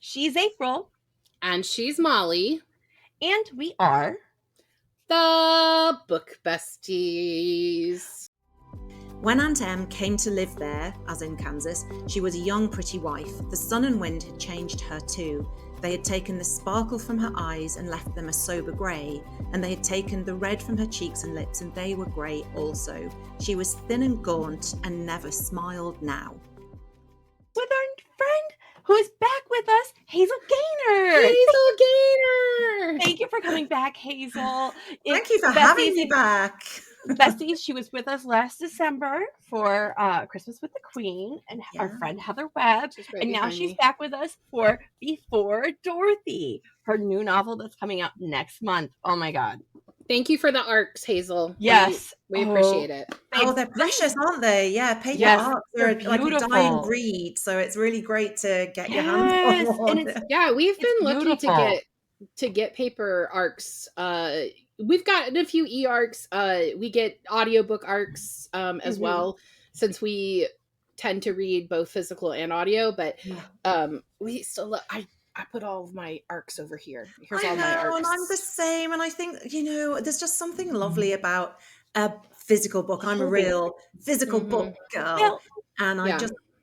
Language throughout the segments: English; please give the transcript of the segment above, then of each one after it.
She's April. And she's Molly. And we are the Book Besties. When Aunt Em came to live there, as in Kansas, she was a young, pretty wife. The sun and wind had changed her too. They had taken the sparkle from her eyes and left them a sober grey, and they had taken the red from her cheeks and lips, and they were grey also. She was thin and gaunt and never smiled now. With our friend who is back with us, Hazel Gaynor. Hazel Gaynor! Thank you for coming back, Hazel. Thank you for having me back. Besties, she was with us last December for Christmas with the Queen and our friend Heather Webb. And now she's back with us for Before Dorothy, her new novel that's coming out next month. Oh my God. Thank you for the arcs, Hazel. Yes. We appreciate it. Oh, they're precious, aren't they? Yeah, paper arcs are like a dying breed. So it's really great to get your hands on one. Yeah, we've been lucky to get paper arcs. We've gotten a few e-arcs. We get audiobook arcs as well, since we tend to read both physical and audio, but we still I put all of my arcs over here. Here's all my arcs. And I'm the same. And I think, there's just something lovely about a physical book. I'm a real physical book girl. And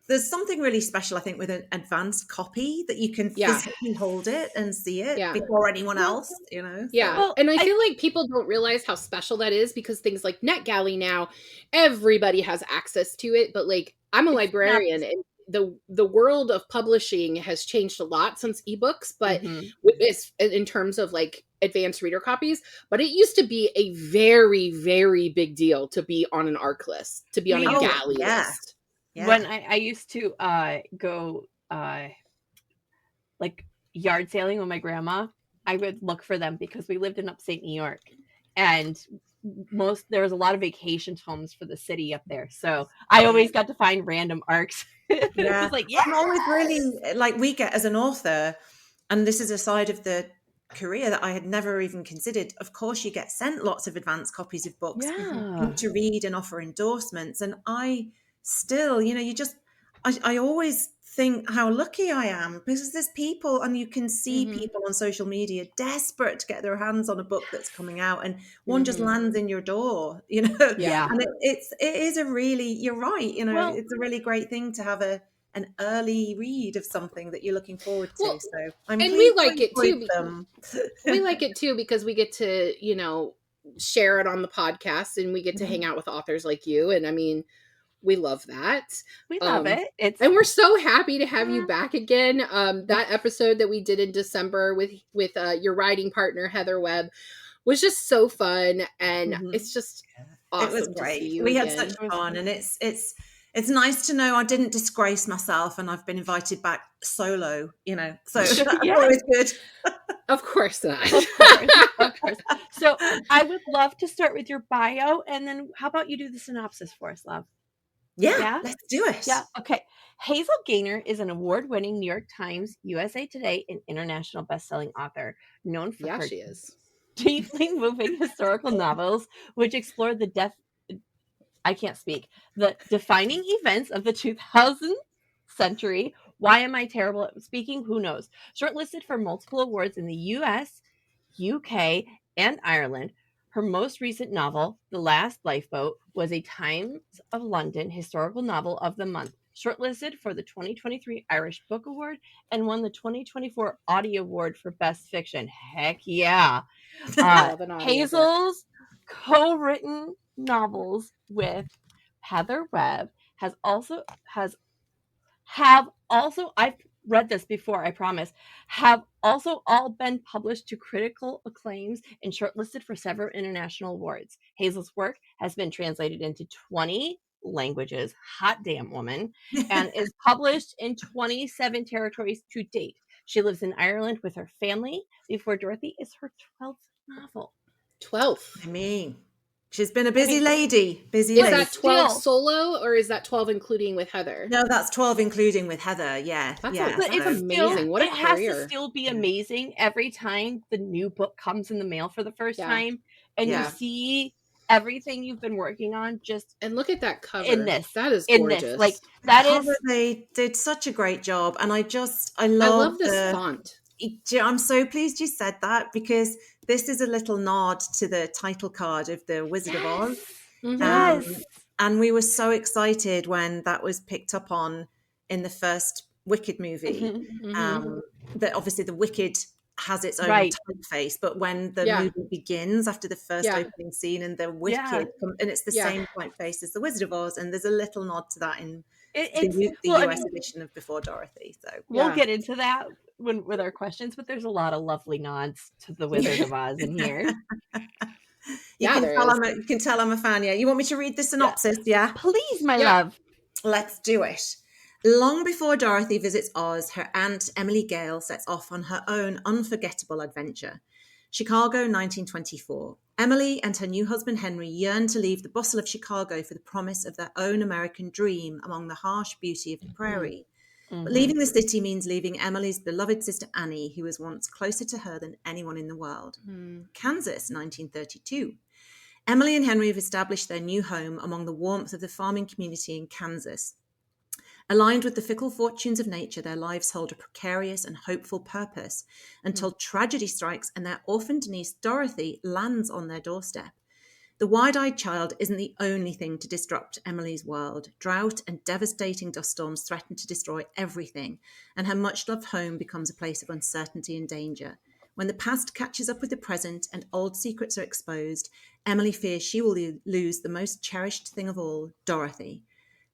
there's something really special, I think, with an advanced copy that you can physically hold it and see it before anyone else, Yeah. Well, and I feel like people don't realize how special that is, because things like NetGalley now, everybody has access to it. But like, I'm a librarian, and the world of publishing has changed a lot since ebooks, but with this, in terms of like advanced reader copies, but it used to be a very, very big deal to be on an ARC list, to be on a galley list. Yeah. When I used to go like yard sailing with my grandma, I would look for them because we lived in upstate New York, and there was a lot of vacation homes for the city up there. So I always got to find random arcs. Yeah. It was like, I'm always really like, we get as an author, and this is a side of the career that I had never even considered. Of course, you get sent lots of advanced copies of books to read and offer endorsements. And I still, I always think how lucky I am, because there's people, and you can see people on social media desperate to get their hands on a book that's coming out, and one just lands in your door, and it is a really, you're right, it's a really great thing to have an early read of something that you're looking forward to. Well, so I'm and we like it too. We like it too because we get to, share it on the podcast, and we get to hang out with authors like you. And I mean, we love that. We love it. And we're so happy to have you back again. That episode that we did in December with your writing partner, Heather Webb, was just so fun. And it's just awesome. It was great. We had such fun. And it's nice to know I didn't disgrace myself, and I've been invited back solo, so that's always good. Of course not. Of course. So I would love to start with your bio, and then how about you do the synopsis for us, love? Yeah, let's do it. Yeah, okay. Hazel Gaynor is an award-winning New York Times, USA Today, and international best-selling author, known for her she is. deeply moving historical novels, which explore the defining events of the 2000th century. Why am I terrible at speaking? Who knows? Shortlisted for multiple awards in the US, UK, and Ireland. Her most recent novel, The Last Lifeboat, was a Times of London Historical Novel of the Month, shortlisted for the 2023 Irish Book Award, and won the 2024 Audie Award for Best Fiction. Heck yeah. Hazel's co-written novels with Heather Webb I've read this before, I promise, have also all been published to critical acclaims and shortlisted for several international awards. Hazel's work has been translated into 20 languages, hot damn woman, and is published in 27 territories to date. She lives in Ireland with her family. Before Dorothy is her 12th novel. 12th? I mean, she's been a busy lady. Is that 12 solo, or is that 12 including with Heather? No, that's 12 including with Heather. Yeah. It's amazing. What a career. It has to still be amazing every time the new book comes in the mail for the first time, and you see everything you've been working on just And look at that cover. in this. That is In gorgeous. this. Like, The that cover, is. they did such a great job, and I I love love this font. I'm so pleased you said that, because this is a little nod to the title card of the Wizard of Oz. Yes. And we were so excited when that was picked up on in the first Wicked movie. That obviously the Wicked has its own typeface, but when the movie begins after the first opening scene, and the Wicked, and it's the same typeface as the Wizard of Oz, and there's a little nod to that in the US edition of Before Dorothy. So we'll get into that with our questions, but there's a lot of lovely nods to the Wizard of Oz in here. You can tell I'm a fan. Yeah, you want me to read the synopsis? Yeah, please, my love. Let's do it. Long before Dorothy visits Oz, her aunt Emily Gale sets off on her own unforgettable adventure. Chicago, 1924. Emily and her new husband Henry yearn to leave the bustle of Chicago for the promise of their own American dream among the harsh beauty of the prairie. But leaving the city means leaving Emily's beloved sister Annie, who was once closer to her than anyone in the world. Kansas, 1932. Emily and Henry have established their new home among the warmth of the farming community in Kansas. Aligned with the fickle fortunes of nature, their lives hold a precarious and hopeful purpose until tragedy strikes and their orphaned niece Dorothy lands on their doorstep. The wide-eyed child isn't the only thing to disrupt Emily's world. Drought and devastating dust storms threaten to destroy everything, and her much-loved home becomes a place of uncertainty and danger. When the past catches up with the present and old secrets are exposed, Emily fears she will lose the most cherished thing of all, Dorothy.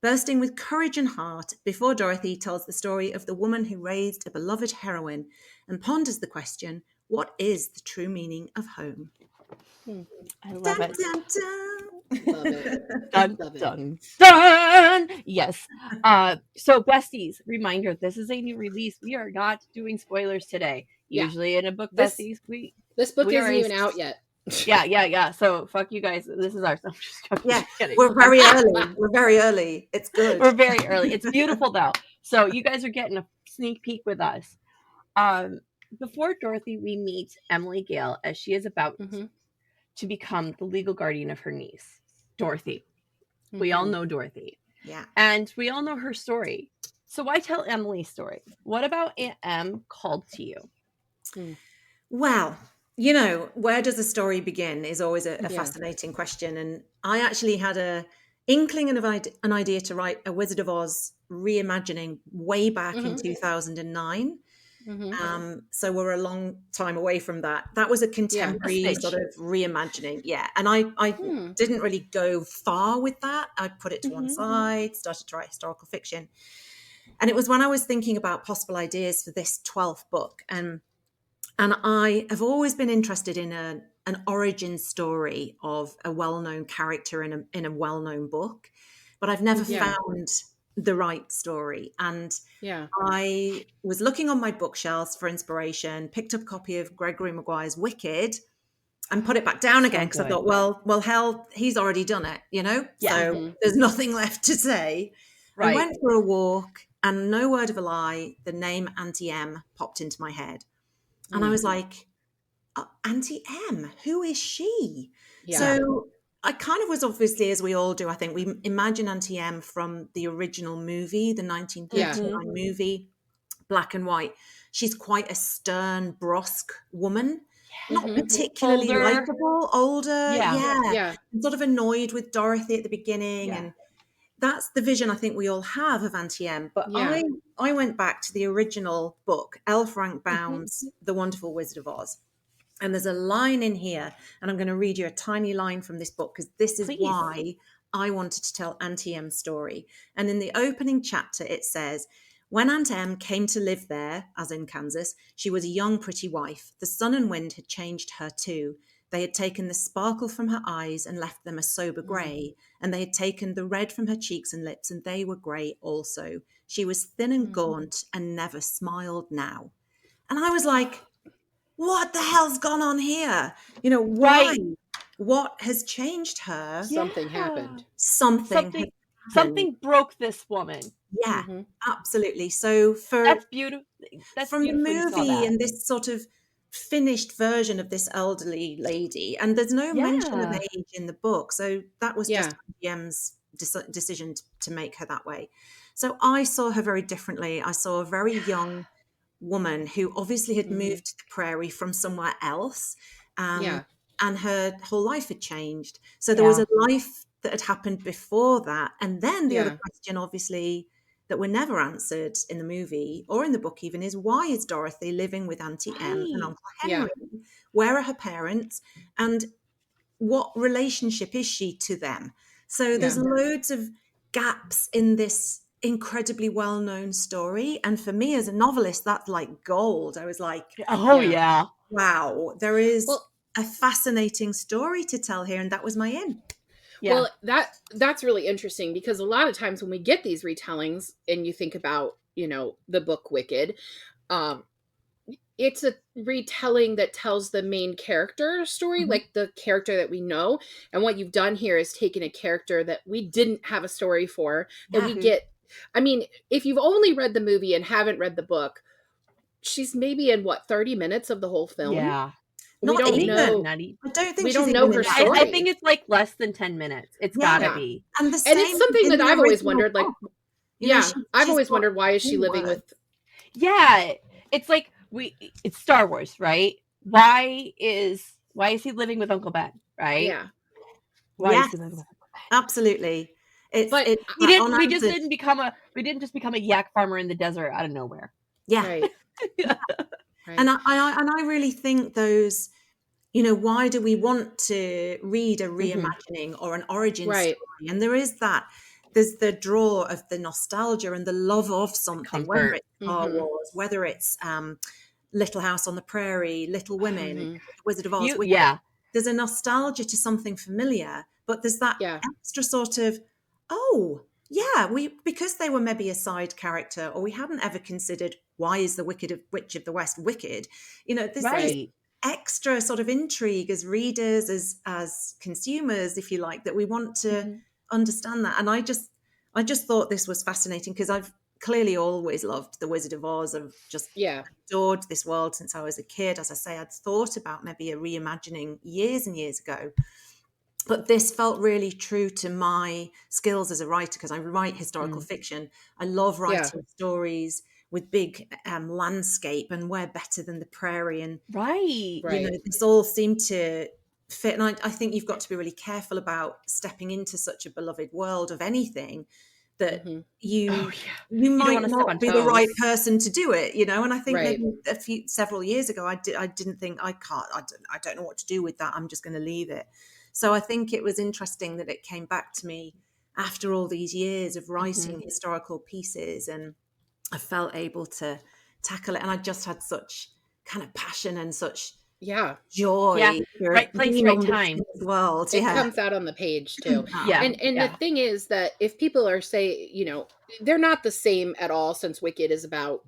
Bursting with courage and heart, Before Dorothy tells the story of the woman who raised a beloved heroine and ponders the question, what is the true meaning of home? I love it. Dun, dun. Love it. Dun, Love it. dun, dun. Yes. So, Besties, reminder, this is a new release. We are not doing spoilers today. Yeah. Usually in a book, Besties, this book isn't even out yet. Yeah. So fuck you guys. This is our. I'm just kidding. We're very early. We're very early. It's good. We're very early. It's beautiful though. So you guys are getting a sneak peek with us. Before Dorothy, we meet Emily Gale as she is about to become the legal guardian of her niece, Dorothy. We all know Dorothy. Yeah. And we all know her story. So why tell Emily's story? What about Aunt Em called to you? Well, where does a story begin is always a fascinating question. And I actually had an inkling of an idea to write a Wizard of Oz reimagining way back in 2009. So we're a long time away from that. That was a contemporary sort of reimagining. Yeah. And I didn't really go far with that. I put it to one side, started to write historical fiction. And it was when I was thinking about possible ideas for this 12th book. And I have always been interested in an origin story of a well-known character in a well-known book, but I've never found the right story. And I was looking on my bookshelves for inspiration, picked up a copy of Gregory Maguire's Wicked and put it back down again because I thought, well, hell, he's already done it, So there's nothing left to say. Right. I went for a walk and no word of a lie, the name Auntie Em popped into my head. And I was like, Auntie Em, who is she? Yeah. So I kind of was, obviously, as we all do, I think, we imagine Auntie Em from the original movie, the 1939 movie, black and white. She's quite a stern, brusque woman, not particularly likable, older. Yeah. Sort of annoyed with Dorothy at the beginning. Yeah. And that's the vision I think we all have of Auntie Em. But I went back to the original book, L. Frank Baum's The Wonderful Wizard of Oz. And there's a line in here, and I'm going to read you a tiny line from this book because this is why I wanted to tell Auntie Em's story. And in the opening chapter, it says, when Aunt Em came to live there, as in Kansas, she was a young, pretty wife. The sun and wind had changed her too. They had taken the sparkle from her eyes and left them a sober grey, and they had taken the red from her cheeks and lips, and they were grey also. She was thin and gaunt and never smiled now. And I was like, what the hell's gone on here? Why? Right. What has changed her? Something happened. Something broke this woman. Yeah, absolutely. So that's beautiful. From the movie and this sort of finished version of this elderly lady, and there's no mention of Yeah. age in the book, so that was just Yeah. GM's decision to make her that way. So I saw her very differently. I saw a very young woman who obviously had Mhm. moved to the prairie from somewhere else, Yeah. and her whole life had changed. So there was Yeah. a life that had happened before that, and then the other Yeah. question, obviously, that were never answered in the movie or in the book even, is why is Dorothy living with Auntie Em and Right. Uncle Yeah. Henry? Where are her parents? And what relationship is she to them? So there's Yeah. loads of gaps in this incredibly well-known story. And for me as a novelist, that's like gold. I was like, Oh Yeah. yeah. wow, there is Well, a fascinating story to tell here. And that was my in. Yeah. Well, that's really interesting because a lot of times when we get these retellings and you think about, the book Wicked, um, it's a retelling that tells the main character story, Mhm. like the character that we know. And what you've done here is taken a character that we didn't have a story for, that Yeah. we get. I mean, if you've only read the movie and haven't read the book, she's maybe in what, 30 minutes of the whole film. Yeah. We Not don't Maybe even. know. not even. I don't think We she's don't even know in her that I long. think story. it's like less than 10 minutes. It's Yeah. gotta Yeah. be. And the And it's same something in that the I've always original wondered, like, book. yeah, I've She's always got wondered, why is she three living words. with. Yeah. It's like it's Star Wars, right? Why is he living with Uncle Ben, right? Yeah. Why is Yes, he living with absolutely. But It's unanswered. we didn't just become a yak farmer in the desert out of nowhere. Yeah. right. And Right. I really think those, why do we want to read a reimagining or an origin Right. story? And there is that, there's the draw of the nostalgia and the love of something, whether Comfort. it's Star Mhm. Wars, whether it's Little House on the Prairie, Little Women, Mhm. Wizard of Oz, You Wicked. yeah. There's a nostalgia to something familiar, but there's that Yeah. extra sort of, oh, yeah, because they were maybe a side character, or we hadn't ever considered why is the Witch of the West wicked. There's this Right. extra sort of intrigue as readers, as consumers, if you like, that we want to Mhm. understand that. And I just thought this was fascinating because I've clearly always loved the Wizard of Oz. I've just Yeah. adored this world since I was a kid. As I say, I'd thought about maybe a reimagining years and years ago, but this felt really true to my skills as a writer because I write historical fiction. I love Yeah. writing stories with big landscape, and where better than the prairie. And Right. Right. this all seemed to fit. And I think you've got to be really careful about stepping into such a beloved world of anything that Mhm. Oh you yeah. you You don't might want to step not on be the right toes. person to do it. And I think Right. maybe several years ago I didn't think I don't know what to do with that, I'm just going to leave it. So I think it was interesting that it came back to me after all these years of writing historical pieces, and I felt able to tackle it, and I just had such kind of passion and such Yeah. Yeah. joy for Right place, being right on time. this world. It Yeah. comes out on the page too. Yeah. And the Yeah. thing is that if people are they're not the same at all, since Wicked is about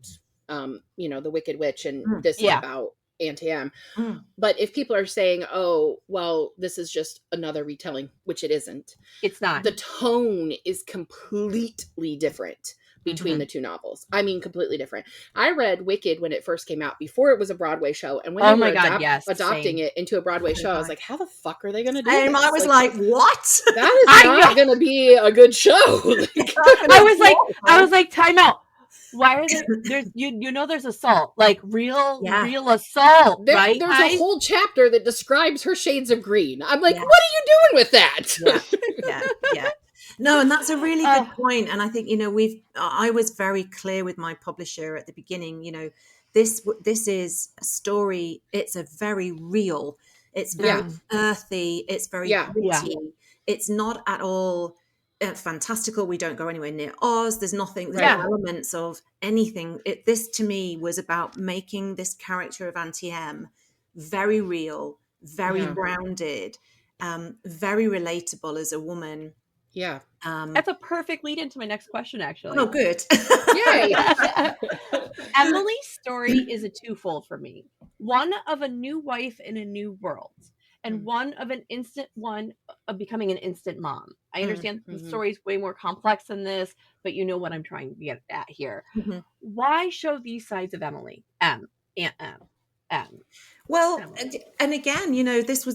the Wicked Witch and Mm, this is Yeah. about Auntie M. mm. But if people are saying, "Oh, well, this is just another retelling," which it isn't, It's not. the tone is completely different between the two novels. I mean, completely different. I read Wicked when it first came out, before it was a Broadway show, and when they Oh were my god, yes. adopting Same. it into a Broadway So show, I was did like, how the fuck are they going to do I. I this? was like, what? That is I not know. going to be a good show. Like, I was like, time out. Why are there's there's assault, like Yeah, real assault, right, there's a guys? whole chapter that describes her shades of green. I'm like, yeah, what are you doing with that? yeah, yeah, yeah. No, and that's a really good Oh, point. And I think I was very clear with my publisher at the beginning. This is a story. It's a very real. It's very Yeah. earthy. It's very Yeah. yeah. gritty. It's not at all fantastical. We don't go anywhere near Oz. There's nothing. There's no Right. Yeah. elements of anything. This to me was about making this character of Auntie M very real, very Yeah. grounded, very relatable as a woman. Yeah. That's a perfect lead into my next question, Oh, actually. good. Yay. Emily's story is a twofold for me. One of a new wife in a new world, and one of becoming an instant mom. I understand the Mhm. story is way more complex than this, but you know what I'm trying to get at here. Mhm. Why show these sides of Emily? Aunt M. Well, and again, you know, this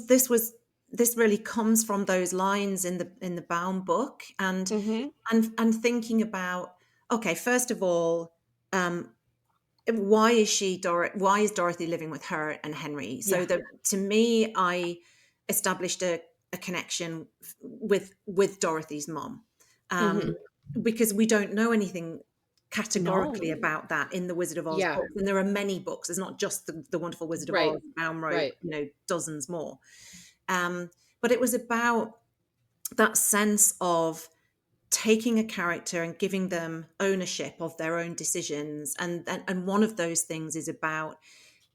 really comes from those lines in the Baum book, and and thinking about, okay, first of all, why is Dorothy living with her and Henry? So that, to me, I established a connection with Dorothy's mom, because we don't know anything categorically about that in the Wizard of Oz books, and there are many books. It's not just the Wonderful Wizard of Oz. Baum wrote, you know, dozens more. But it was about that sense of taking a character and giving them ownership of their own decisions, and one of those things is about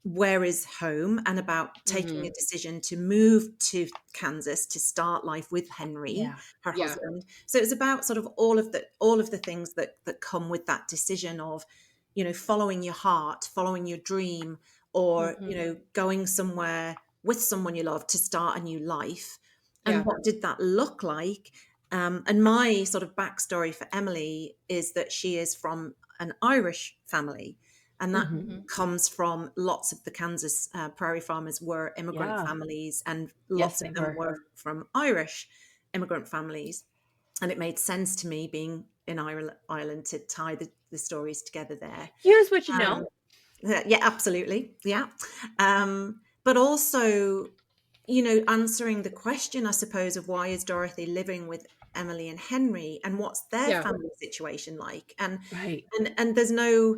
where is home, and about taking a decision to move to Kansas to start life with Henry, her husband. So it's about sort of all of the things that come with that decision of, you know, following your heart, following your dream, or you know, going somewhere with someone you love to start a new life. And what did that look like? And my sort of backstory for Emily is that she is from an Irish family, and that comes from lots of the Kansas prairie farmers were immigrant families, and lots of them were from Irish immigrant families. And it made sense to me, being in Ireland, to tie the stories together there. Here's what you know. Yeah, absolutely. Yeah. But also, you know, answering the question, I suppose, of why is Dorothy living with Emily and Henry, and what's their family situation like? And there's no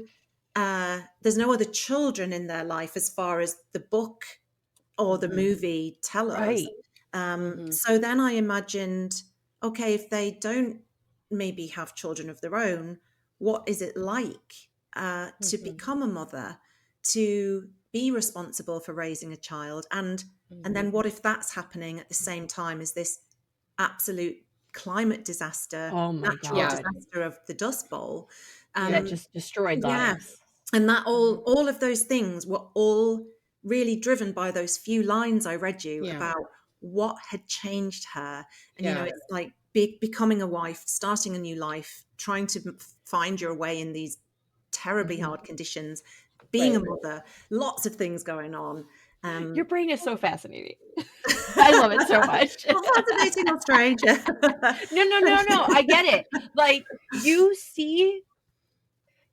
other children in their life, as far as the book or the movie tell us. So then I imagined, okay, if they don't maybe have children of their own, what is it like to become a mother, to be responsible for raising a child, and then what if that's happening at the same time as this absolute climate disaster, natural disaster of the Dust Bowl, that just destroyed lives. And that all of those things were all really driven by those few lines I read you about what had changed her. And you know, it's like becoming a wife, starting a new life, trying to find your way in these terribly hard conditions, being a mother, lots of things going on. Your brain is so fascinating. I love it so much. Well, fascinating or strange? No. I get it. Like, you see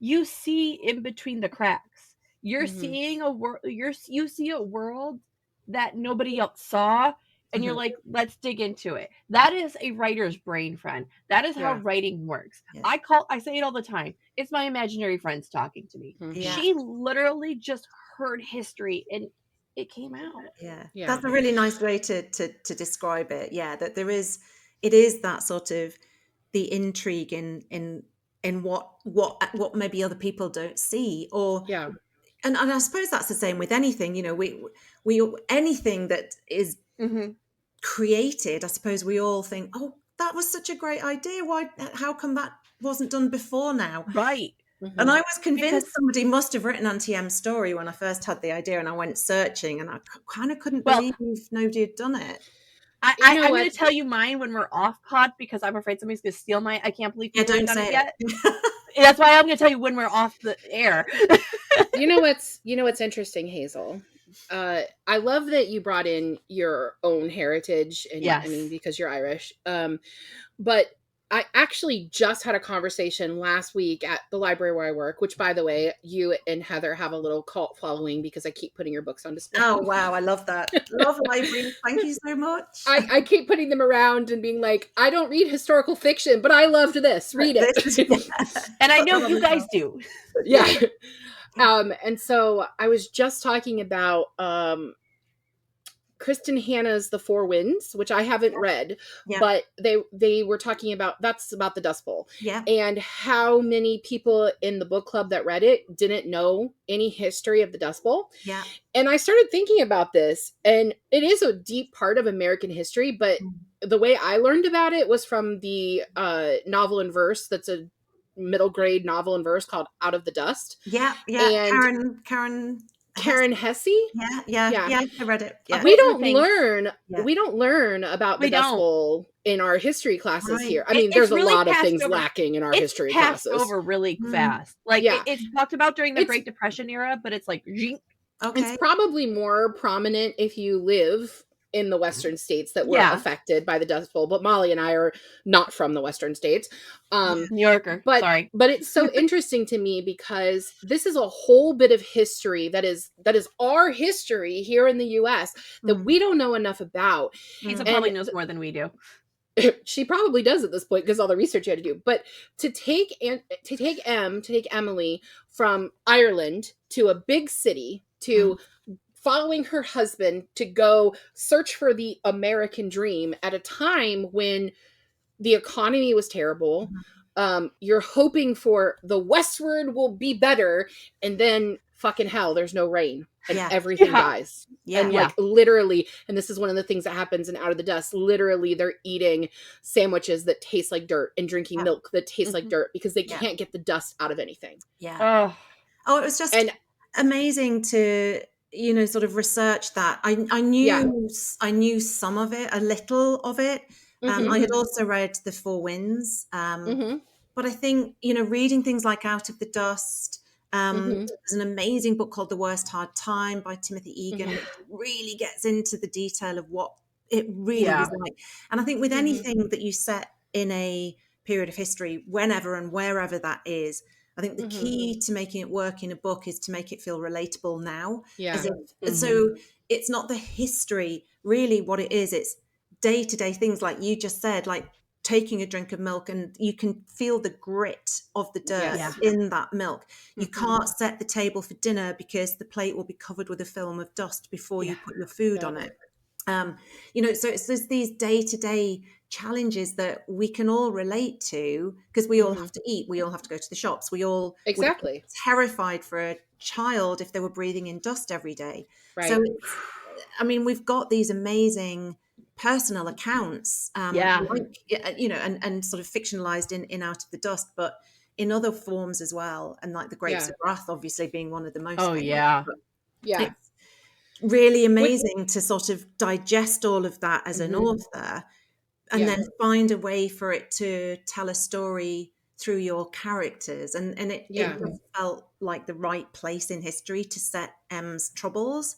in between the cracks. You're seeing a world. You see a world that nobody else saw, and you're like, let's dig into it. That is a writer's brain, friend. That is how writing works. I say it all the time. It's my imaginary friends talking to me. She literally just heard history and it came out. That's a really nice way to describe it. That it is that sort of the intrigue in what maybe other people don't see, or and I suppose that's the same with anything. You know, we anything that is created, I suppose we all think, oh, that was such a great idea. How come that wasn't done before now? Right. And I was convinced somebody must have written Auntie M's story when I first had the idea, and I went searching, and I kind of couldn't believe nobody had done it. I'm going to tell you mine when we're off pod, because I'm afraid somebody's going to steal mine. I can't believe you haven't done it yet. That's why I'm going to tell you when we're off the air. You know what's interesting, Hazel? I love that you brought in your own heritage, and I mean, because you're Irish. But I actually just had a conversation last week at the library where I work, which, by the way, you and Heather have a little cult following because I keep putting your books on display. Oh, wow. I love that. Love library. Thank you so much. I keep putting them around and being like, I don't read historical fiction, but I loved this. Read it. And I know you guys do. Yeah. And so I was just talking about Kristen Hanna's The Four Winds, which I haven't read, but they were talking about, that's about the Dust Bowl, and how many people in the book club that read it didn't know any history of the Dust Bowl. And I started thinking about this, and it is a deep part of American history, but the way I learned about it was from the novel in verse. That's a middle grade novel in verse called Out of the Dust. And Karen Hesse? Yeah, I read it. We don't learn about the Dust Bowl in our history classes here. I mean, there's a lot of things lacking in our history classes. It's passed over really fast. Like, it's talked about during the Great Depression era, but it's like, Okay. It's probably more prominent if you live in the Western states that were affected by the Dust Bowl, but Molly and I are not from the Western states. New Yorker, but sorry. but it's so interesting to me because this is a whole bit of history that is our history here in the US that we don't know enough about. Hazel probably knows more than we do. She probably does at this point because all the research you had to do. But to take Emily from Ireland to a big city to following her husband to go search for the American dream at a time when the economy was terrible. You're hoping for the westward will be better, and then fucking hell, there's no rain and everything dies. And like literally, and this is one of the things that happens in Out of the Dust, literally they're eating sandwiches that taste like dirt and drinking milk that tastes like dirt because they can't get the dust out of anything. Oh, it was just amazing to, you know, sort of research that. I knew some of it, a little of it. I had also read The Four Winds. But I think, you know, reading things like Out of the Dust, there's an amazing book called The Worst Hard Time by Timothy Egan, which really gets into the detail of what it really was like. And I think with anything that you set in a period of history, whenever and wherever that is, I think the key to making it work in a book is to make it feel relatable now. So it's not the history, really what it is. It's day-to-day things like you just said, like taking a drink of milk and you can feel the grit of the dirt in that milk. You can't set the table for dinner because the plate will be covered with a film of dust before you put your food on it. You know, so it's just these day-to-day challenges that we can all relate to because we all have to eat, we all have to go to the shops, we all would be terrified for a child if they were breathing in dust every day. So I mean, we've got these amazing personal accounts, like, you know, and sort of fictionalized in Out of the Dust, but in other forms as well. And like The Grapes of Wrath, obviously being one of the most famous. It's really amazing to sort of digest all of that as an author and then find a way for it to tell a story through your characters. And it just felt like the right place in history to set M's troubles.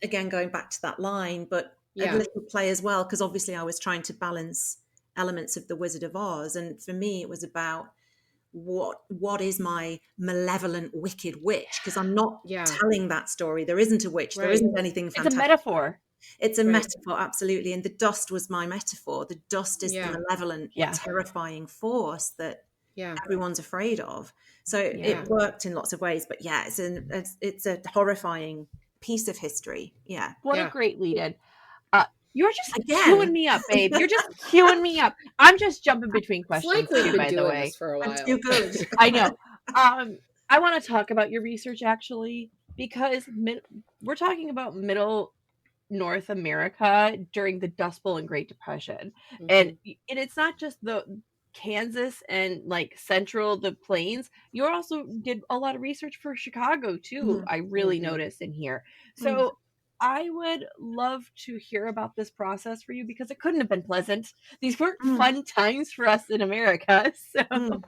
Again, going back to that line, but a little play as well, because obviously I was trying to balance elements of The Wizard of Oz. And for me, it was about what is my malevolent, wicked witch? Because I'm not telling that story. There isn't a witch. There isn't anything fantastic. It's a metaphor. It's a metaphor, absolutely. And the dust was my metaphor. The dust is the malevolent, terrifying force that everyone's afraid of. So it worked in lots of ways. But it's a horrifying piece of history. What a great lead-in. You're just queuing me up, babe. You're just queuing me up. I'm just jumping between questions. It's like we've been doing this for a while. I'm too good. I know. I want to talk about your research actually, because we're talking about middle North America during the Dust Bowl and Great Depression, and it's not just the Kansas and like central the plains. You also did a lot of research for Chicago too. I really noticed in here. So I would love to hear about this process for you because it couldn't have been pleasant. These weren't fun times for us in America. So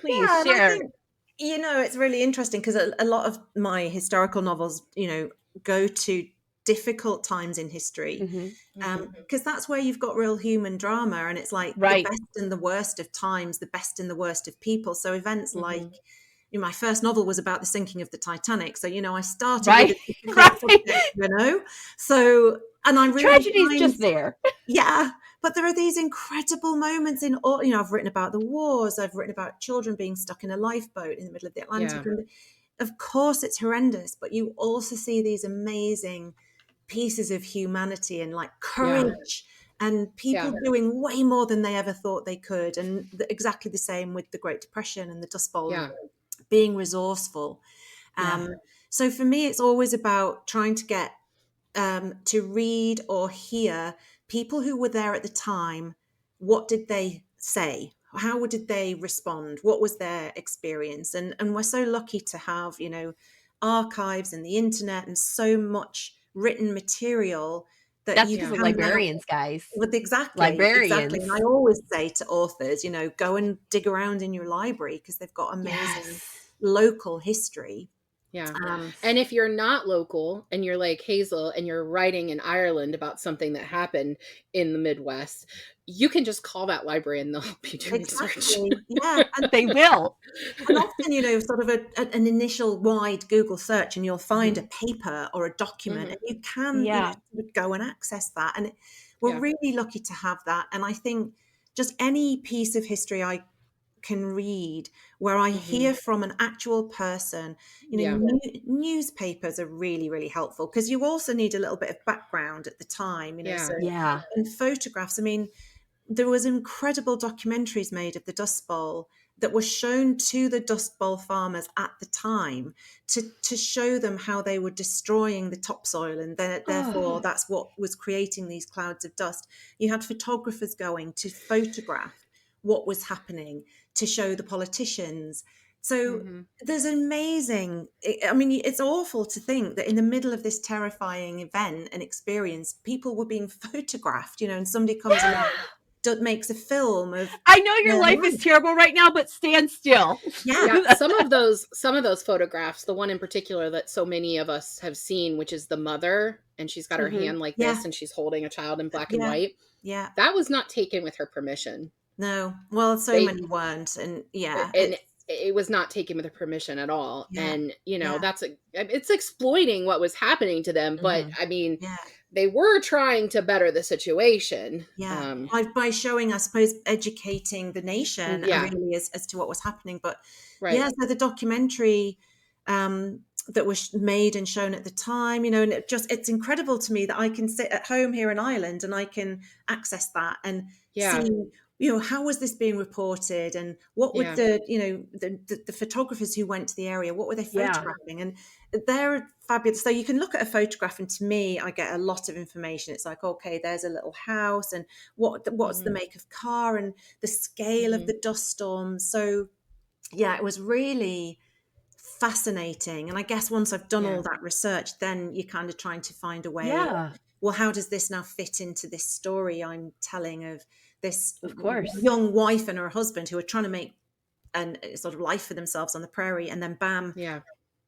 please share. I think, you know, it's really interesting because a lot of my historical novels, you know, go to difficult times in history because that's where you've got real human drama, and it's like the best and the worst of times, the best and the worst of people. So events like, you know, my first novel was about the sinking of the Titanic, so you know I started with a difficult subject, you know, so and I really tragedy's just there. But there are these incredible moments in all, you know, I've written about the wars, I've written about children being stuck in a lifeboat in the middle of the Atlantic, and of course it's horrendous, but you also see these amazing pieces of humanity and like courage and people doing way more than they ever thought they could. And exactly the same with the Great Depression and the Dust Bowl, being resourceful. So for me, it's always about trying to get to read or hear people who were there at the time. What did they say? How did they respond? What was their experience? And we're so lucky to have, you know, archives and the internet and so much written material that's because of librarians, guys. With librarians. Exactly. And I always say to authors, you know, go and dig around in your library because they've got amazing local history. Yeah. Um, And if you're not local and you're like Hazel and you're writing in Ireland about something that happened in the Midwest, you can just call that library and they'll help you do research. exactly. Yeah. They will. And often, sort of an initial wide Google search, and you'll find a paper or a document, and you can, Yeah. sort of go and access that. And we're Yeah. really lucky to have that. And I think just any piece of history I can read where I hear from an actual person, Yeah. newspapers are really, really helpful, because you also need a little bit of background at the time, Yeah. so, Yeah. and photographs. I mean, there was incredible documentaries made of the Dust Bowl that were shown to the Dust Bowl farmers at the time to show them how they were destroying the topsoil, and therefore that's what was creating these clouds of dust. You had photographers going to photograph what was happening to show the politicians. So there's amazing, I mean, it's awful to think that in the middle of this terrifying event and experience, people were being photographed, and somebody comes along, makes a film of I know your their life is life. terrible right now, but stand still. Yeah. Some of those photographs, the one in particular that so many of us have seen, which is the mother, and she's got her hand like Yeah. this and she's holding a child in black and Yeah. white. Yeah. That was not taken with her permission. No. Well, so many weren't. And And it was not taken with her permission at all. Yeah. And, Yeah. it's exploiting what was happening to them. But I mean, they were trying to better the situation. Yeah. By showing, I suppose, educating the nation really as to what was happening. But so the documentary that was made and shown at the time, and it's incredible to me that I can sit at home here in Ireland and I can access that and see, how was this being reported, and what would the photographers who went to the area, what were they photographing? And they're fabulous. So you can look at a photograph, and to me, I get a lot of information. It's like, okay, there's a little house, and what's the make of car, and the scale of the dust storm. So it was really fascinating. And I guess once I've done all that research, then you're kind of trying to find a way. Well, how does this now fit into this story I'm telling of this young wife and her husband who are trying to make a sort of life for themselves on the prairie, and then bam,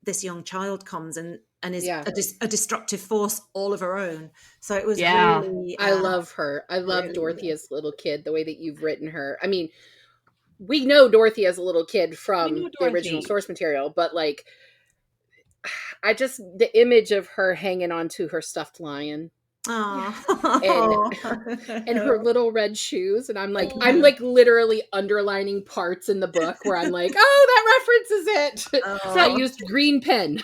this young child comes and is a destructive force all of her own. So it was really, I love her. I love really, Dorothy as a little kid, the way that you've written her. I mean, we know Dorothy as a little kid from the original source material, but like, the image of her hanging onto her stuffed lion. And her little red shoes, and I'm like literally underlining parts in the book where I'm like, oh, that references it. So I used green pen.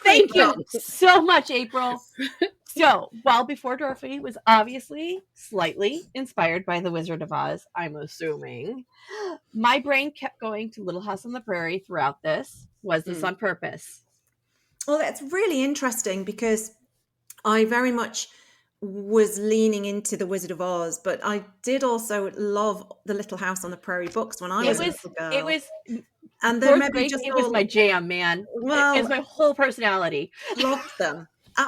Thank you so much, April. So, while Before Dorothy was obviously slightly inspired by The Wizard of Oz, I'm assuming, my brain kept going to Little House on the Prairie throughout this. Was this on purpose? Well, that's really interesting, because I very much was leaning into The Wizard of Oz, but I did also love the Little House on the Prairie books when I was a little girl. It was, and it was my jam, man. Well, it was my whole personality. Loved them.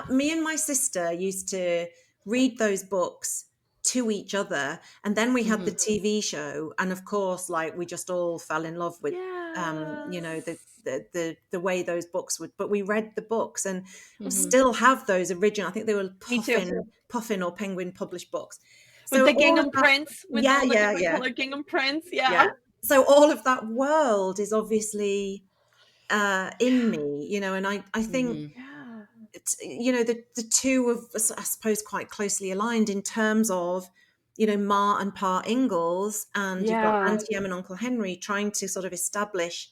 Me and my sister used to read those books to each other, and then we had the TV show, and of course, like, we just all fell in love with the way those books would, but we read the books, and still have those original, I think they were Puffin or Penguin published books. So with the gingham prints, with the colored gingham prints, so all of that world is obviously in me, and I think it's, the two of us, I suppose, quite closely aligned in terms of, Ma and Pa Ingalls, and you've got Auntie Em and Uncle Henry trying to sort of establish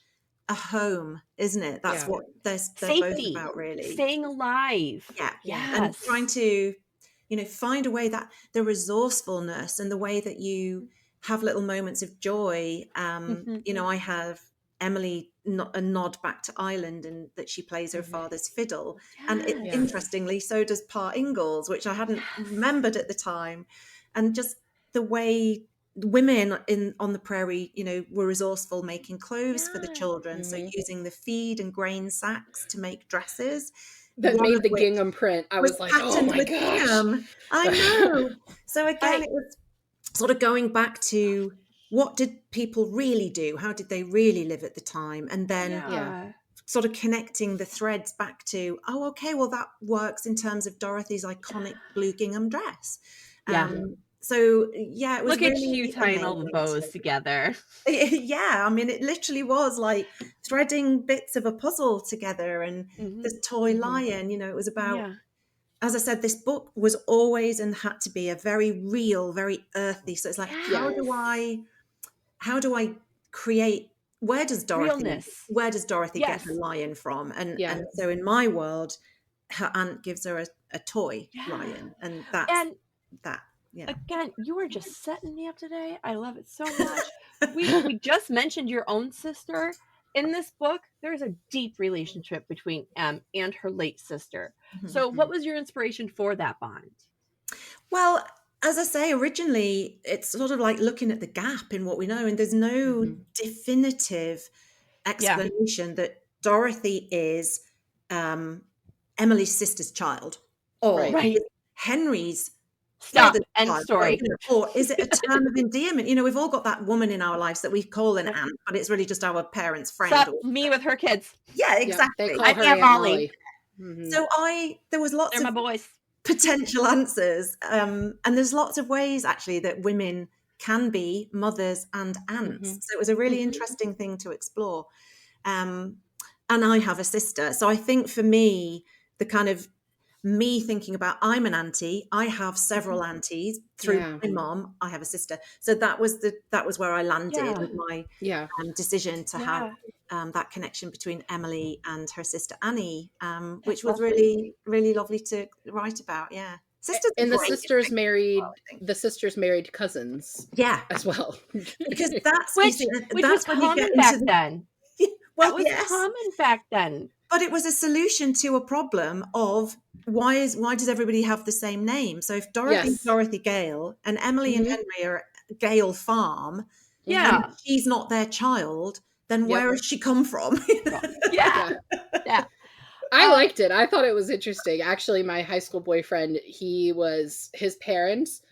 a home, isn't it? That's what they're both about, really. Staying alive. And trying to, find a way that the resourcefulness and the way that you have little moments of joy. I have Emily a nod back to Ireland, and that she plays her father's fiddle. And interestingly, so does Pa Ingalls, which I hadn't remembered at the time. And just the way women on the prairie, were resourceful, making clothes for the children. So using the feed and grain sacks to make dresses. That made the gingham print. I was like, oh my gosh. Gingham. I know. So again, it was sort of going back to, what did people really do? How did they really live at the time? And then sort of connecting the threads back to, oh, okay, well, that works in terms of Dorothy's iconic blue gingham dress. Yeah. So yeah, it was Look at really you tying all the amazing bows together. yeah, I mean, it literally was like threading bits of a puzzle together. And the toy lion, you know, it was about, as I said, this book was always and had to be a very real, very earthy. So it's like, how do I create, where does Realness. Dorothy get Yes. her lion from? And so in my world, her aunt gives her a toy lion, and that's that. Yeah. Again, you are just setting me up today. I love it so much. We just mentioned your own sister. In this book, there's a deep relationship between Em and her late sister. So what was your inspiration for that bond? Well, as I say, originally, it's sort of like looking at the gap in what we know, and there's no definitive explanation that Dorothy is Emily's sister's child, or Right. Henry's Stop. father's End child, story. or is it a term of endearment? You know, we've all got that woman in our lives that we call an aunt, but it's really just our parents' friend. Stop. Me with her kids. Yeah, exactly. They call her Aunt Molly. So there was lots They're of my boys. potential answers, and there's lots of ways actually that women can be mothers and aunts. So it was a really interesting thing to explore. And I have a sister, so I think for me, the kind of me thinking about, I'm an auntie, I have several aunties through my mom, I have a sister. So that was where I landed with my decision to have that connection between Emily and her sister Annie, which was really, really lovely to write about. Yeah. Sisters and the sisters married cousins. Yeah. As well. Because that's which was when you common get back into then. Well, that was common back then. But it was a solution to a problem of why does everybody have the same name? So if Dorothy's Dorothy Gale and Emily and Henry are Gale Farm, and she's not their child, then where has she come from? Yeah. I liked it. I thought it was interesting. Actually, my high school boyfriend, his parents,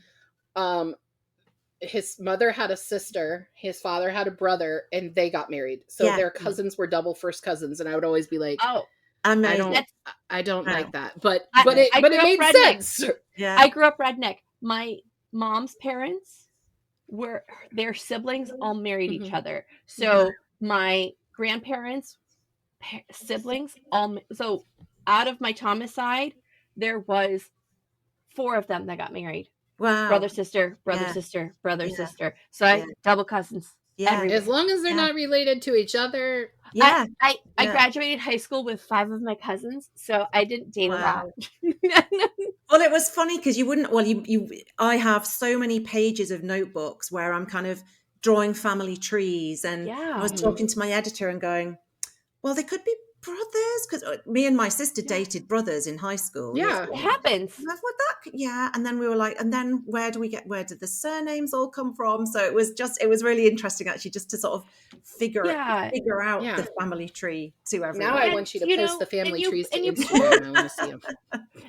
his mother had a sister, his father had a brother, and they got married. So their cousins were double first cousins, and I would always be like, "Oh, I don't like that." But it made sense. Yeah. I grew up redneck. My mom's parents their siblings all married each other. So my grandparents' siblings so out of my Thomas side, there was 4 of them that got married. Wow. Brother, sister, brother, sister, brother, sister. So I double cousins. Everywhere. As long as they're not related to each other. Yeah. I graduated high school with 5 of my cousins, so I didn't date a lot. Well, it was funny because you wouldn't. Well, I have so many pages of notebooks where I'm kind of drawing family trees, and I was talking to my editor and going, "Well, they could be brothers," because me and my sister dated brothers in high school. Yeah, it happens. And then we were like, and then where did the surnames all come from? So it was really interesting actually, just to sort of figure out the family tree to everyone. Now I want you to post the family trees to Instagram. I want to see them.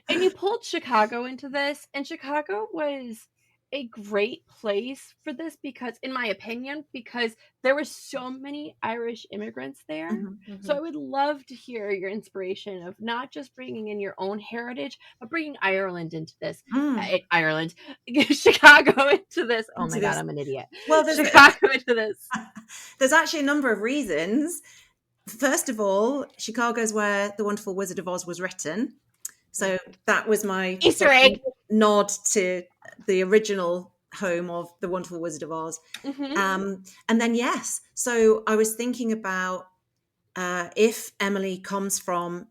And you pulled Chicago into this, and Chicago was a great place for this because, in my opinion, because there were so many Irish immigrants there. So I would love to hear your inspiration of not just bringing in your own heritage, but bringing Ireland into this. Chicago into this. Oh my God, I'm an idiot. Well, Chicago into this. There's actually a number of reasons. First of all, Chicago's where The Wonderful Wizard of Oz was written. So that was my Easter egg nod to the original home of The Wonderful Wizard of Oz. And then, so I was thinking about if Emily comes from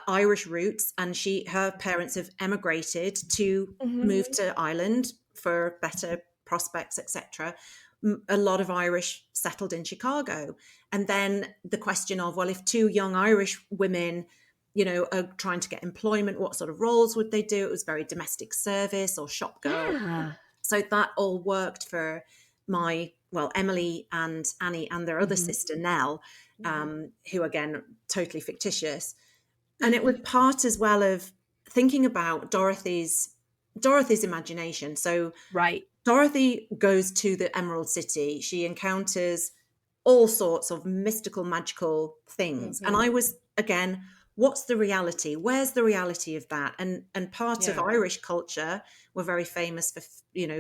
Irish roots and her parents have emigrated to move to Ireland for better prospects, etc. A lot of Irish settled in Chicago. And then the question of, well, if 2 young Irish women are trying to get employment, what sort of roles would they do? It was very domestic service or shop girl. Yeah. So that all worked for Emily and Annie and their other sister, Nell, who, again, totally fictitious. And it was part as well of thinking about Dorothy's imagination. So Dorothy goes to the Emerald City. She encounters all sorts of mystical, magical things. And I was, again, what's the reality? Where's the reality of that? And part of Irish culture, we're very famous for,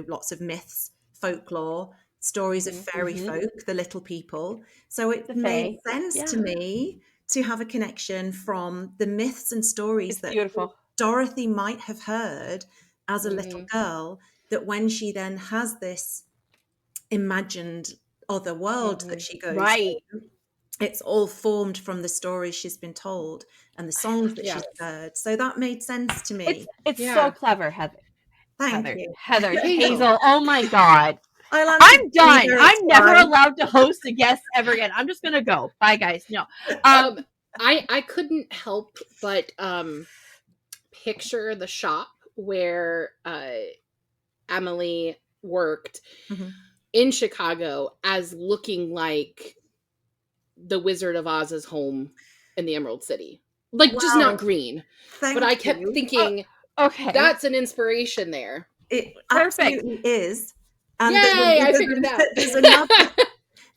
lots of myths, folklore, stories of fairy folk, the little people. So it made sense to me to have a connection from the myths and stories that Dorothy might have heard as a little girl, that when she then has this imagined other world that she goes to, it's all formed from the stories she's been told and the songs that she's heard. So that made sense to me. It's so clever, Heather. Thank you. Hazel. Oh my God. I'm done. I'm never allowed to host a guest ever again. I'm just gonna go. Bye, guys. No. I couldn't help but picture the shop where Emily worked in Chicago as looking like the Wizard of Oz's home in the Emerald City. Like, just not green. But I kept thinking, that's an inspiration there. It absolutely is. And yay, I figured it out.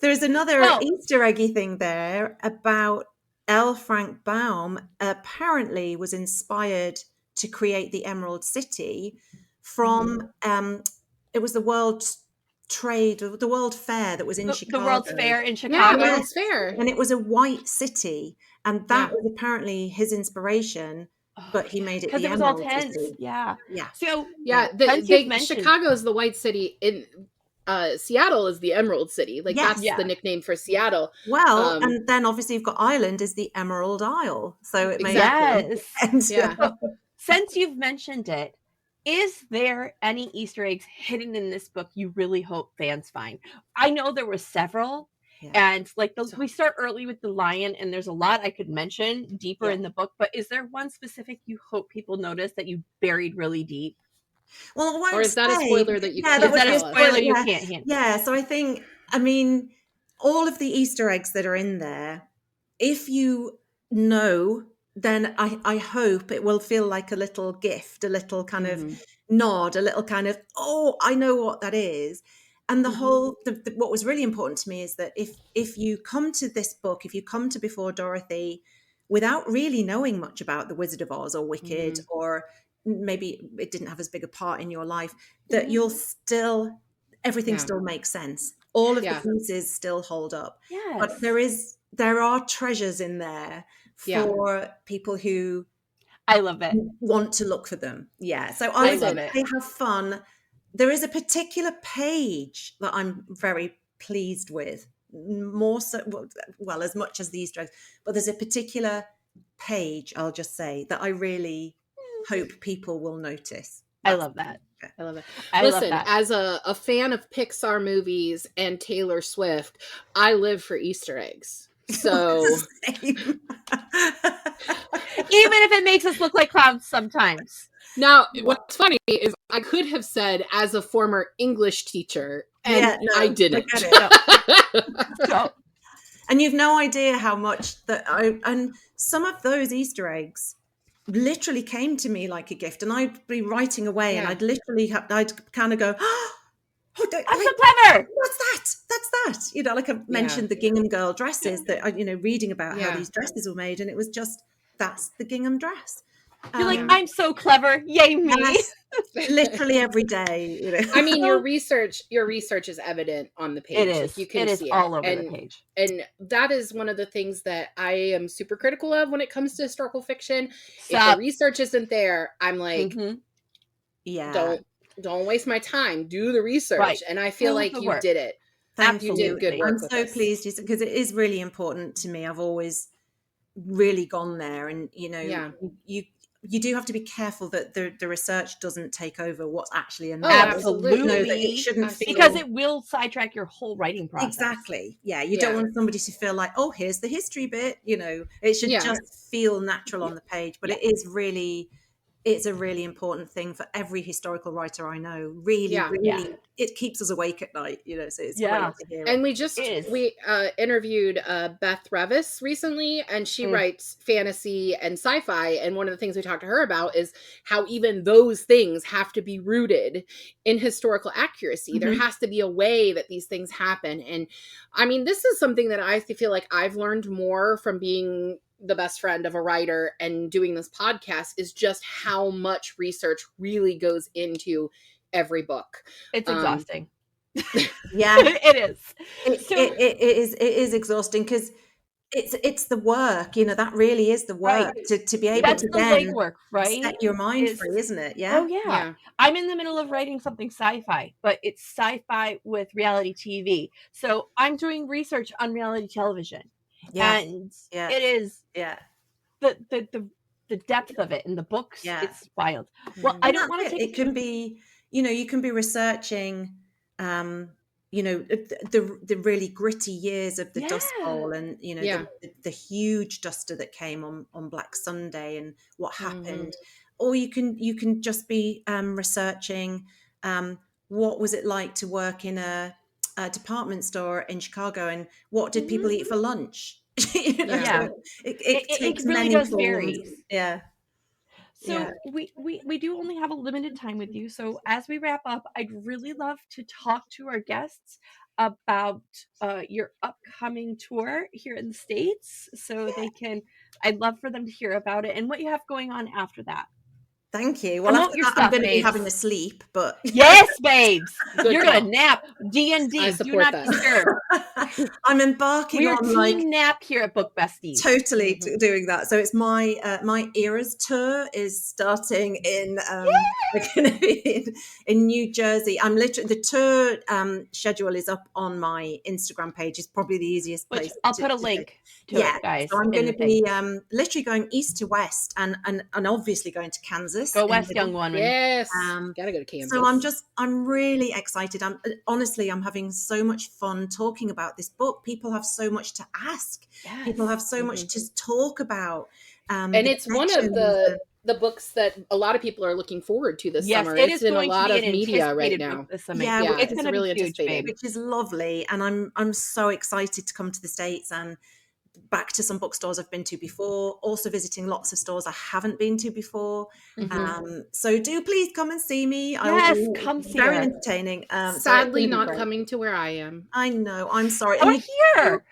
There's another Easter eggy thing there about L. Frank Baum apparently was inspired to create the Emerald City from, it was the World Fair that was in Chicago. The World's Fair in Chicago. Yeah, World's Fair. And it was a white city. And that was apparently his inspiration, but he made it the Emerald City. Yeah. So, Chicago is the white city. In Seattle is the Emerald City. Like, that's the nickname for Seattle. Well, and then obviously you've got Ireland is the Emerald Isle. So it makes sense. Since you've mentioned it, is there any Easter eggs hidden in this book you really hope fans find? I know there were several. And like we start early with the lion, and there's a lot I could mention deeper in the book, but is there one specific you hope people notice that you buried really deep? Well, or is that a spoiler that you can't is that a spoiler you can't handle? Yeah, so I mean, all of the Easter eggs that are in there, if you know, then I hope it will feel like a little gift, a little kind of nod, a little kind of, oh, I know what that is. And the whole, what was really important to me is that if you come to this book, if you come to Before Dorothy without really knowing much about the Wizard of Oz or Wicked, or maybe it didn't have as big a part in your life, that you'll still, everything still makes sense. All of the pieces still hold up. But there are treasures in there for people who I love it. Want to look for them. So I love it. They have fun. There is a particular page that I'm very pleased with, more so, well, as much as the Easter eggs, but there's a particular page, I'll just say, that I really hope people will notice. I love that. I love it. Listen, as a fan of Pixar movies and Taylor Swift, I live for Easter eggs. So even if it makes us look like clowns sometimes. Now, what's funny is I could have said as a former English teacher, and I didn't. And you've no idea how much that and some of those Easter eggs literally came to me like a gift, and I'd be writing away and I'd literally I'd kind of go, oh, I'm so clever. That's that. Like I mentioned the gingham girl dresses that I, reading about how these dresses were made, and it was just, that's the gingham dress. You're like, I'm so clever. Yay me. Yes, literally every day. I mean, your research is evident on the page. It is. Like, you can see all over the page. And that is one of the things that I am super critical of when it comes to historical fiction. Stop. If the research isn't there, I'm like, don't waste my time. Do the research. Right. And I feel like you did it. Absolutely. You did good work. I'm so pleased because it is really important to me. I've always really gone there, and you do have to be careful that the research doesn't take over what's actually a novel. Absolutely. It shouldn't feel, because it will sidetrack your whole writing process. Exactly. Yeah. You don't want somebody to feel like, oh, here's the history bit. It should just feel natural on the page. But it is really, it's a really important thing for every historical writer I know. Really, really, it keeps us awake at night, you know, so it's great to hear it. And we interviewed Beth Revis recently, and she writes fantasy and sci-fi, and one of the things we talked to her about is how even those things have to be rooted in historical accuracy. There has to be a way that these things happen. And I mean, this is something that I feel like I've learned more from being the best friend of a writer and doing this podcast, is just how much research really goes into every book. It's exhausting. Yeah, it is. It is exhausting, because it's the work, you know, that really is the work, to be able That's to the then legwork, right? set your mind free, isn't it? Oh yeah. I'm in the middle of writing something sci-fi, but it's sci-fi with reality TV. So I'm doing research on reality television. And it is the depth of it in the books. It's wild. Well, I don't want to take it can be, you know, you can be researching you know, the really gritty years of the Dust Bowl, and you know, the huge duster that came on Black Sunday and what happened. Or you can just be researching what was it like to work in a department store in Chicago, and what did people eat for lunch. You know, so it takes really many does forms. vary. So Yeah. we do only have a limited time with you. So as we wrap up, I'd really love to talk to our guests about your upcoming tour here in the States, so I'd love for them to hear about it and what you have going on after that. Thank you. Well, after that, I'm going to be having a sleep, but yes, babes, you're going to nap. D&D, do not disturb. I'm embarking on team nap here at Book Besties. Totally doing that. So it's my Eras tour is starting in in New Jersey. I'm literally, the tour schedule is up on my Instagram page. It's probably the easiest place. I'll put a link to it, guys. So I'm going to be literally going east to west, and obviously going to Kansas. Go west, young one. Yes, gotta go to Kansas. So I'm really excited. I'm having so much fun talking about this book. People have so much to ask. Yes. People have so much to talk about. And it's one of the books that a lot of people are looking forward to this summer. It's in a lot of media right now. It's going to really anticipated, which is lovely. And I'm so excited to come to the States and back to some bookstores I've been to before, also visiting lots of stores I haven't been to before. So do please come and see me. Come see very her. Entertaining. Sadly not coming to where I am. I know, I'm sorry. We're here.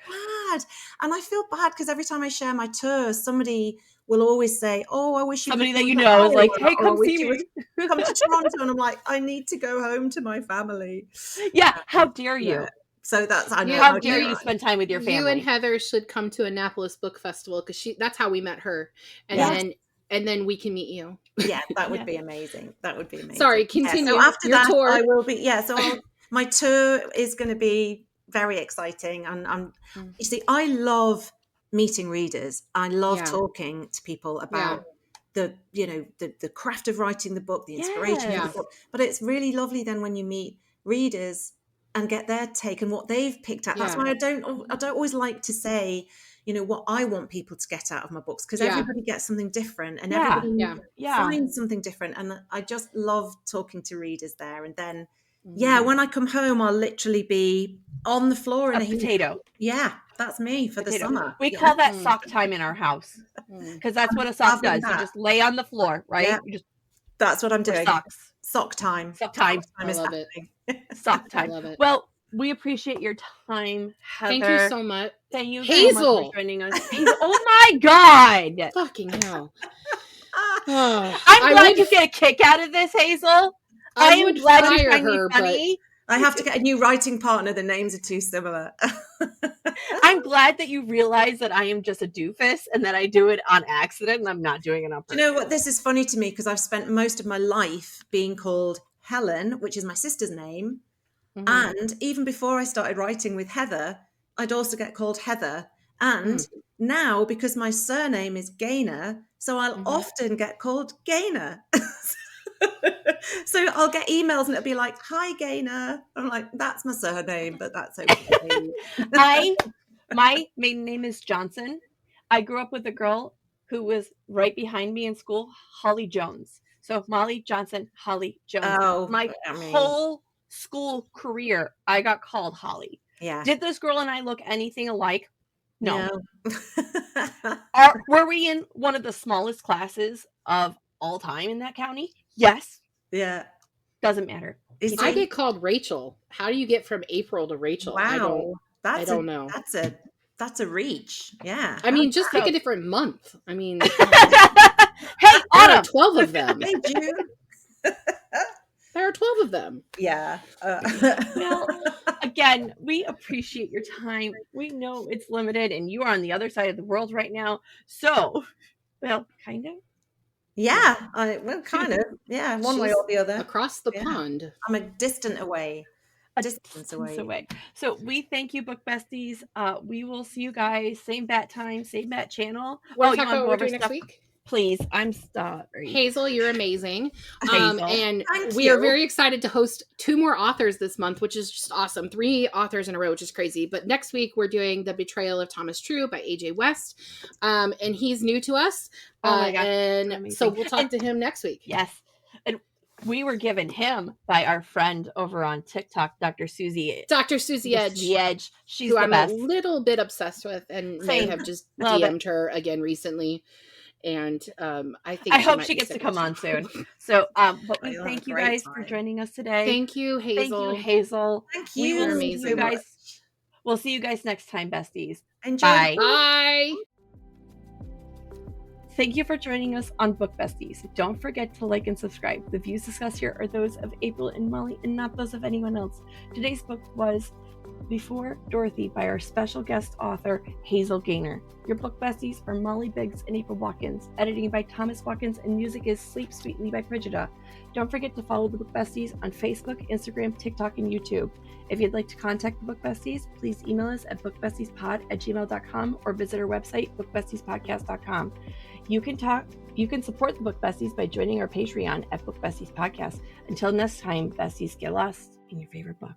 And I feel bad because every time I share my tour, somebody will always say, "Oh, I wish somebody that you know is like, hey, come see me. Come to Toronto." And I'm like, I need to go home to my family. Yeah, how dare you? Yeah. So that's how dare you spend time with your family. You and Heather should come to Annapolis Book Festival, because that's how we met her, and then we can meet you. Yeah, that would be amazing. That would be amazing. Sorry, continue. So after your that, tour. I will be. Yeah, so my tour is going to be very exciting, and you see, I love meeting readers. I love talking to people about the craft of writing the book, the inspiration of the book. But it's really lovely then when you meet readers and get their take and what they've picked out. That's why I don't always like to say, you know, what I want people to get out of my books, because everybody gets something different, and everybody finds something different. And I just love talking to readers there. And then, when I come home, I'll literally be on the floor in a potato. Yeah, that's me for the summer. We call that sock time in our house, because that's what a sock does. You just lay on the floor, right? Yeah. That's what I'm doing. Socks. Sock time. Sock time. I love it. Sock time. I love it. Well, we appreciate your time, Heather. Thank you so much. Thank you, Hazel, so much for joining us. Hazel, oh my God! Fucking hell! I'm glad you get a kick out of this, Hazel. I am glad you find me funny. I have to get a new writing partner. The names are too similar. I'm glad that you realize that I am just a doofus and that I do it on accident and I'm not doing it on purpose. You know what? This is funny to me because I've spent most of my life being called Helen, which is my sister's name. And even before I started writing with Heather, I'd also get called Heather. And now, because my surname is Gaynor, so I'll often get called Gaynor. So I'll get emails and it'll be like, "Hi, Gaynor." I'm like, that's my surname, but that's okay. My maiden name is Johnson. I grew up with a girl who was right behind me in school, Holly Jones. So Molly Johnson, Holly Jones. Oh, My I mean, whole school career, I got called Holly. yeah. Did this girl and I look anything alike? No. Were we in one of the smallest classes of all time in that county? Yes. Yeah. Doesn't matter. I get called Rachel. How do you get from April to Rachel? Wow. I don't know. That's a reach. Yeah. I mean, just pick a different month. I mean, hey, there are 12 of them. Hey, June. There are 12 of them. Yeah. Well, again, we appreciate your time. We know it's limited and you are on the other side of the world right now. So, well, kind of. Yeah. Well, kind of. Yeah. One way or the other. Across the pond. I'm a distance away. Distance away. So we thank you, Book Besties. We will see you guys same bat time, same bat channel. What talk about what we're doing next week? Please, I'm sorry. Hazel, you're amazing. Hazel. And we are very excited to host 2 more authors this month, which is just awesome. 3 authors in a row, which is crazy. But next week, we're doing The Betrayal of Thomas True by AJ West. And he's new to us. Oh my God. And amazing. So we'll talk to him next week. Yes. And we were given him by our friend over on TikTok, Dr. Susie. Dr. Susie Edge. The Edge. She's who the I'm best. a little bit obsessed with and may have just DM'd her again recently. And I hope she gets to come on soon. So, but we thank you guys for joining us today. Thank you, Hazel. Thank you, Hazel. Thank you. We will see you guys. We'll see you guys next time, besties. Enjoy. Bye. Bye. Thank you for joining us on Book Besties. Don't forget to like and subscribe. The views discussed here are those of April and Molly and not those of anyone else. Today's book was Before Dorothy by our special guest author, Hazel Gaynor. Your book besties are Molly Biggs and April Watkins. Editing by Thomas Watkins and music is Sleep Sweetly by Brigida. Don't forget to follow the Book Besties on Facebook, Instagram, TikTok, and YouTube. If you'd like to contact the Book Besties, please email us at bookbestiespod@gmail.com or visit our website, bookbestiespodcast.com. You can support the Book Besties by joining our Patreon at Book Besties Podcast. Until next time, besties, get lost in your favorite book.